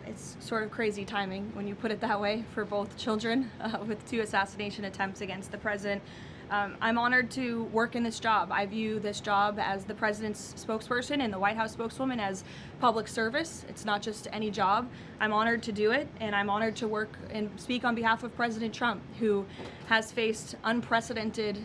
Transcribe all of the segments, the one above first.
It's sort of crazy timing when you put it that way for both children with 2 assassination attempts against the president. I'm honored to work in this job. I view this job as the president's spokesperson and the White House spokeswoman as public service. It's not just any job. I'm honored to do it, and I'm honored to work and speak on behalf of President Trump, who has faced unprecedented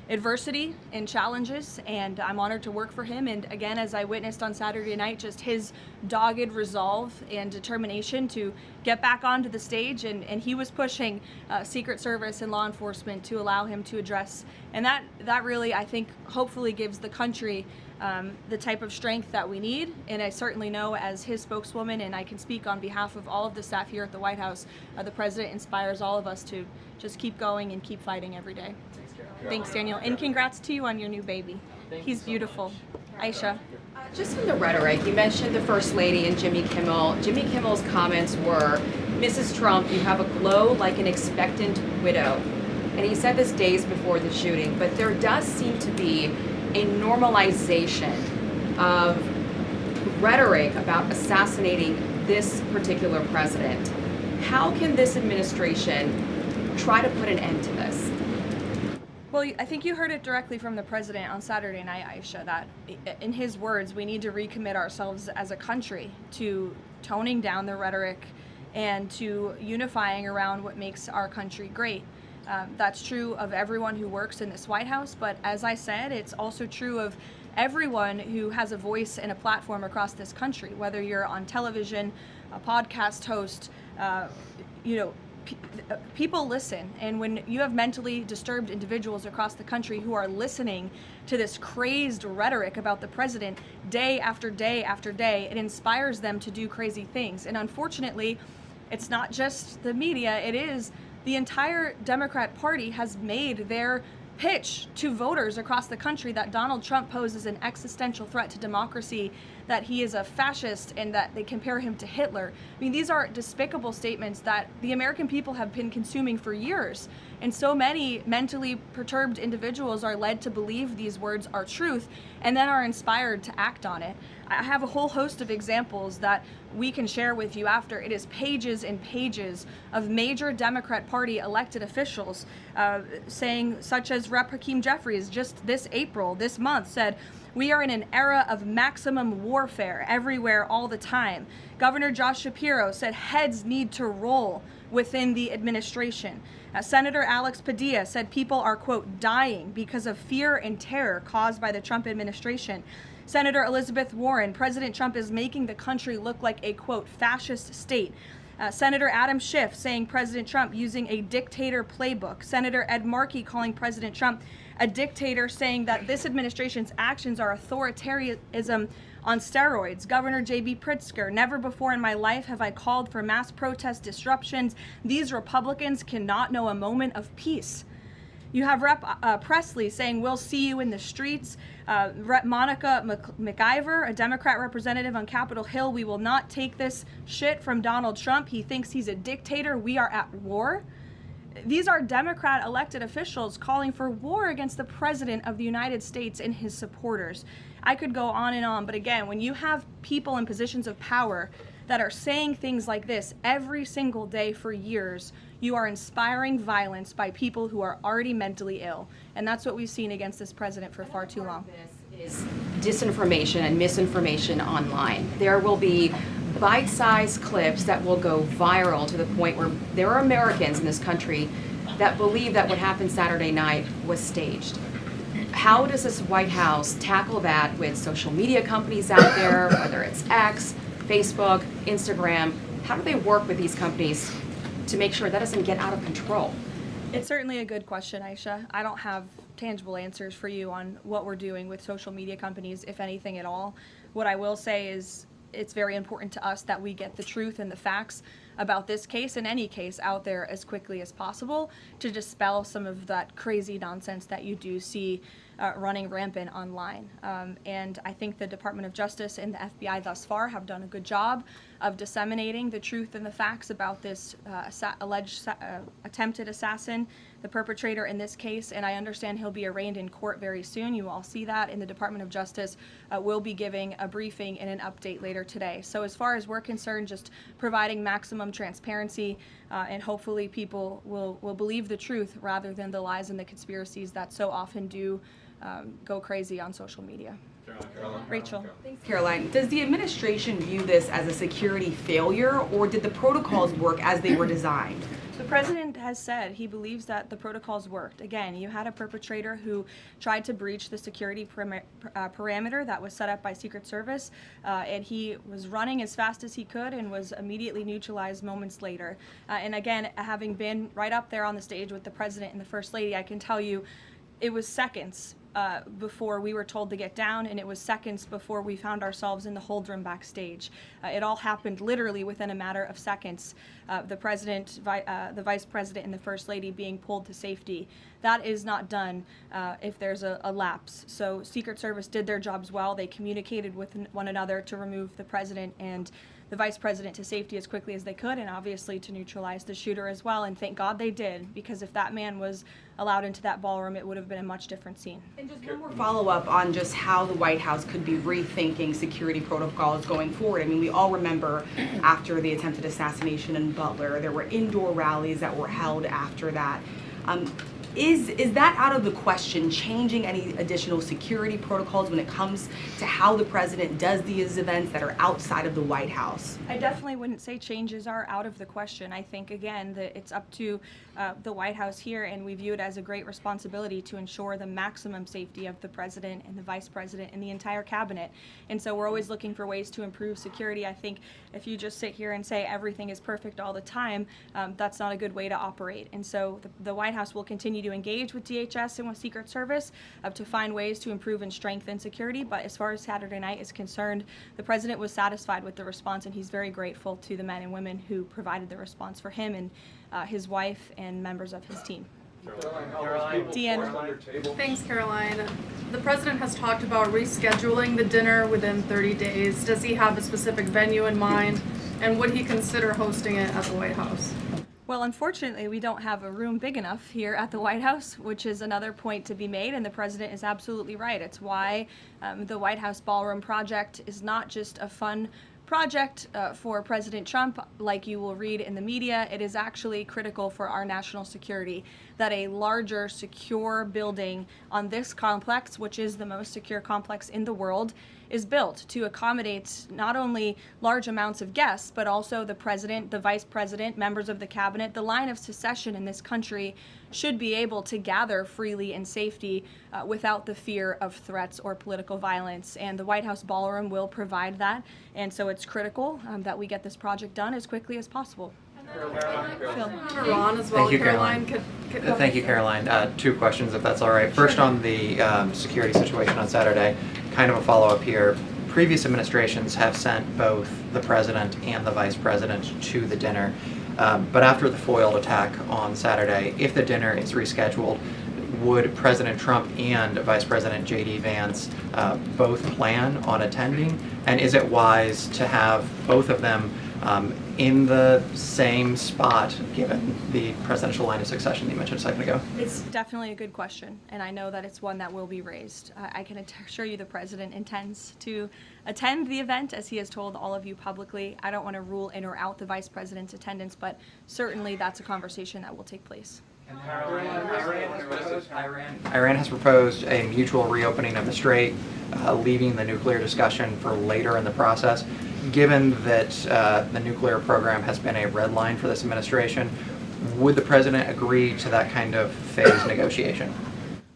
adversity and challenges, and I'm honored to work for him. And again, as I witnessed on Saturday night, just his dogged resolve and determination to get back onto the stage, and he was pushing Secret Service and law enforcement to allow him to address, and that really, I think, hopefully gives the country the type of strength that we need. And I certainly know, as his spokeswoman, and I can speak on behalf of all of the staff here at the White House, the president inspires all of us to just keep going and keep fighting every day. Thanks, Daniel, and congrats to you on your new baby. He's beautiful. Aisha. Just on the rhetoric, you mentioned the First Lady and Jimmy Kimmel. Jimmy Kimmel's comments were, "Mrs. Trump, you have a glow like an expectant widow." And he said this days before the shooting, but there does seem to be a normalization of rhetoric about assassinating this particular president. How can this administration try to put an end to this? Well, I think you heard it directly from the president on Saturday night, Aisha, that in his words, we need to recommit ourselves as a country to toning down the rhetoric and to unifying around what makes our country great. That's true of everyone who works in this White House, but as I said, it's also true of everyone who has a voice and a platform across this country, whether you're on television, a podcast host, people listen, and when you have mentally disturbed individuals across the country who are listening to this crazed rhetoric about the president day after day after day, it inspires them to do crazy things. And unfortunately, it's not just the media, it is the entire Democrat Party has made their pitch to voters across the country that Donald Trump poses an existential threat to democracy, that he is a fascist, and that they compare him to Hitler. I mean, these are despicable statements that the American people have been consuming for years. And so many mentally perturbed individuals are led to believe these words are truth and then are inspired to act on it. I have a whole host of examples that we can share with you after. It is pages and pages of major Democrat Party elected officials saying, such as Rep. Hakeem Jeffries just this month said, "We are in an era of maximum warfare everywhere all the time." Governor Josh Shapiro said heads need to roll within the administration. Senator Alex Padilla said people are, quote, dying because of fear and terror caused by the Trump administration. Senator Elizabeth Warren, President Trump is making the country look like a, quote, fascist state. Senator Adam Schiff saying President Trump using a dictator playbook. Senator Ed Markey calling President Trump a dictator, saying that this administration's actions are authoritarianism on steroids. Governor J.B. Pritzker, "Never before in my life have I called for mass protest disruptions. These Republicans cannot know a moment of peace." You have Rep. Presley saying, "We'll see you in the streets." Rep. Monica McIver, a Democrat representative on Capitol Hill, "We will not take this shit from Donald Trump. He thinks he's a dictator. We are at war." These are Democrat elected officials calling for war against the President of the United States and his supporters. I could go on, but again, when you have people in positions of power that are saying things like this every single day for years, you are inspiring violence by people who are already mentally ill. And that's what we've seen against this president for far too long. This is disinformation and misinformation online. There will be bite-sized clips that will go viral to the point where there are Americans in this country that believe that what happened Saturday night was staged. How does this White House tackle that with social media companies out there, whether it's X, Facebook, Instagram? How do they work with these companies to make sure that doesn't get out of control? It's certainly a good question, Aisha. I don't have tangible answers for you on what we're doing with social media companies, if anything at all. What I will say is it's very important to us that we get the truth and the facts about this case and any case out there as quickly as possible to dispel some of that crazy nonsense that you do see running rampant online. And I think the Department of Justice and the FBI thus far have done a good job of disseminating the truth and the facts about this alleged attempted assassin, the perpetrator in this case, and I understand he'll be arraigned in court very soon. You all see that, and the Department of Justice will be giving a briefing and an update later today. So as far as we're concerned, just providing maximum transparency, and hopefully people will believe the truth rather than the lies and the conspiracies that so often do go crazy on social media. Rachel. Thanks, Caroline. Does the administration view this as a security failure, or did the protocols work as they were designed? The president has said he believes that the protocols worked. Again, you had a perpetrator who tried to breach the security parameter that was set up by Secret Service, and he was running as fast as he could and was immediately neutralized moments later. And again, having been right up there on the stage with the president and the First Lady, I can tell you it was seconds before we were told to get down, and it was seconds before we found ourselves in the hold room backstage. It all happened literally within a matter of seconds. The president, the vice president, and the First Lady being pulled to safety. That is not done if there's a lapse. So Secret Service did their jobs well. They communicated with one another to remove the president and the vice president to safety as quickly as they could, and obviously to neutralize the shooter as well. And thank God they did, because if that man was allowed into that ballroom, it would have been a much different scene. And just one more follow-up on just how the White House could be rethinking security protocols going forward. I mean, we all remember after the attempted assassination in Butler, there were indoor rallies that were held after that. Is that out of the question, changing any additional security protocols when it comes to how the president does these events that are outside of the White House? I definitely wouldn't say changes are out of the question. I think, again, that it's up to the White House here, and we view it as a great responsibility to ensure the maximum safety of the president and the vice president and the entire cabinet. And so we're always looking for ways to improve security. I think if you just sit here and say everything is perfect all the time, that's not a good way to operate. And so the White House will continue to engage with DHS and with Secret Service to find ways to improve and strengthen security. But as far as Saturday night is concerned, the president was satisfied with the response, and he's very grateful to the men and women who provided the response for him and his wife and members of his team. Caroline. Thanks, Caroline. The president has talked about rescheduling the dinner within 30 days. Does he have a specific venue in mind, and would he consider hosting it at the White House? Well, unfortunately, we don't have a room big enough here at the White House, which is another point to be made, and the president is absolutely right. It's why the White House Ballroom project is not just a fun project for President Trump, like you will read in the media. It is actually critical for our national security that a larger, secure building on this complex, which is the most secure complex in the world, is built to accommodate not only large amounts of guests, but also the president, the vice president, members of the cabinet. The line of succession in this country should be able to gather freely in safety without the fear of threats or political violence. And the White House Ballroom will provide that. And so it's critical that we get this project done as quickly as possible. Iran as well. Thank you, Caroline. Thank you, Caroline. Two questions, if that's all right. First, on the security situation on Saturday, kind of a follow-up here. Previous administrations have sent both the president and the vice president to the dinner. But after the foiled attack on Saturday, if the dinner is rescheduled, would President Trump and Vice President J.D. Vance both plan on attending? And is it wise to have both of them in the same spot, given the presidential line of succession that you mentioned a second ago? It's definitely a good question, and I know that it's one that will be raised. I can assure you the president intends to attend the event, as he has told all of you publicly. I don't want to rule in or out the vice president's attendance, but certainly that's a conversation that will take place. Iran has proposed a mutual reopening of the strait, leaving the nuclear discussion for later in the process. Given that the nuclear program has been a red line for this administration, would the president agree to that kind of phased negotiation?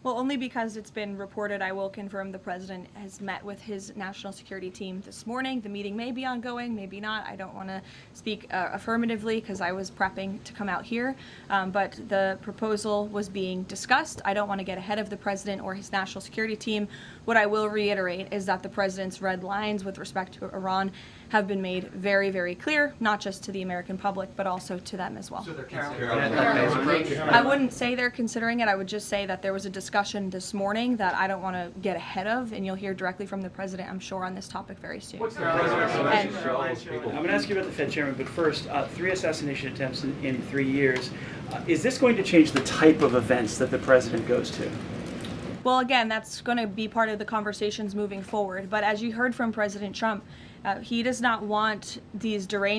Well, only because it's been reported. I will confirm the president has met with his national security team this morning. The meeting may be ongoing, maybe not. I don't want to speak affirmatively because I was prepping to come out here, but the proposal was being discussed. I don't want to get ahead of the president or his national security team. What I will reiterate is that the president's red lines with respect to Iran have been made very, very clear, not just to the American public, but also to them as well. I wouldn't say they're considering it. I would just say that there was a discussion this morning that I don't want to get ahead of, and you'll hear directly from the president, I'm sure, on this topic very soon. I'm going to ask you about the Fed chairman, but first, 3 assassination attempts in 3 years. Is this going to change the type of events that the president goes to? Well, again, that's going to be part of the conversations moving forward. But as you heard from President Trump, he does not want these deranged